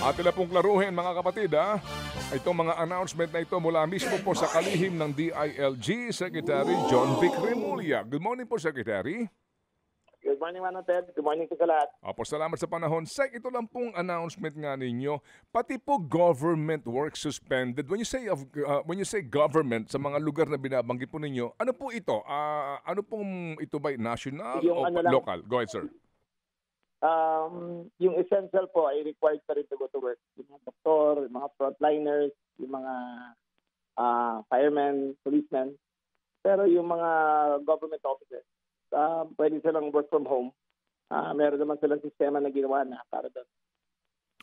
Atin na pong klaruhin mga kapatid itong mga announcement na ito mula mismo po sa kalihim ng DILG Secretary John Vic Remulla. Good morning po, Secretary. Good morning, Manong Ted. Good morning po sa lahat. Opo, salamat sa panahon. Sec, ito lang pong announcement nga ninyo. Pati po government work suspended. When you say government sa mga lugar na binabanggit po ninyo, ano po ito? Ano pong ito ba national o local? Go ahead, sir. Yung essential po ay required pa rin to go to work. Yung mga doktor, yung mga frontliners, yung mga firemen, policemen. Pero yung mga government offices, pwede silang work from home. Meron naman silang sistema na ginawa na para doon.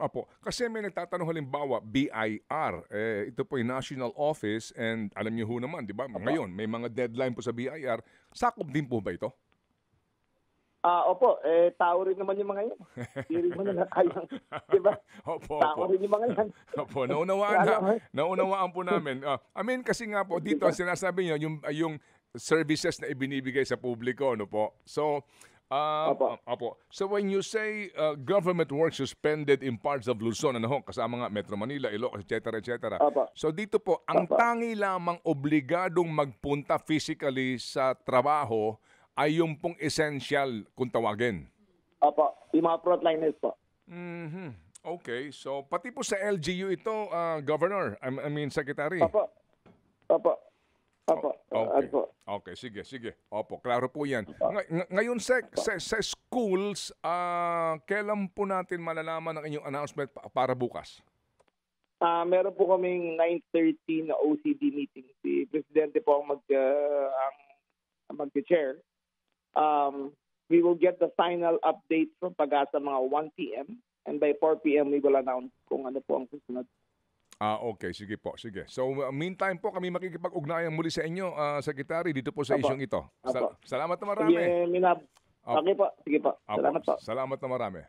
Opo. Kasi may nagtatanong halimbawa, BIR, ito po yung National Office and alam niyo ho naman, di ba? Ngayon, may mga deadline po sa BIR. Sakop din po ba ito? Opo. Tao rin naman yung mga yan. Hindi rin mo na kayang, di ba? Opo. Tao rin yung mga yan. Opo. Naunawaan po namin. I mean, kasi nga po, dito ang sinasabi niyo, yung services na ibinibigay sa publiko, no po? So, Opo. So when you say government work suspended in parts of Luzon, kasama nga Metro Manila, Ilocos, etc. So dito po, ang tangi lamang obligadong magpunta physically sa trabaho ay yung pong essential kung tawagin. Opo, yung mga frontliners po. Okay, so pati po sa LGU ito, Governor, I mean Secretary. Opo. Okay, sige. Opo, klaro po yan. Ngayon, sa schools, kailan po natin malalaman ang inyong announcement para bukas? Meron po kaming 9:30 na OCD meeting. Si Presidente po ang mag-chair. We will get the final update from Pag-asa mga 1 p.m. and by 4 p.m. we will announce kung ano po ang susunod. Okay. Sige po. Sige. So, meantime po, kami makikipag-ugnayan muli sa inyo, Secretary, dito po sa isyong ito. Salamat na marami. Okay po. Sige po. Salamat po. Salamat na marami.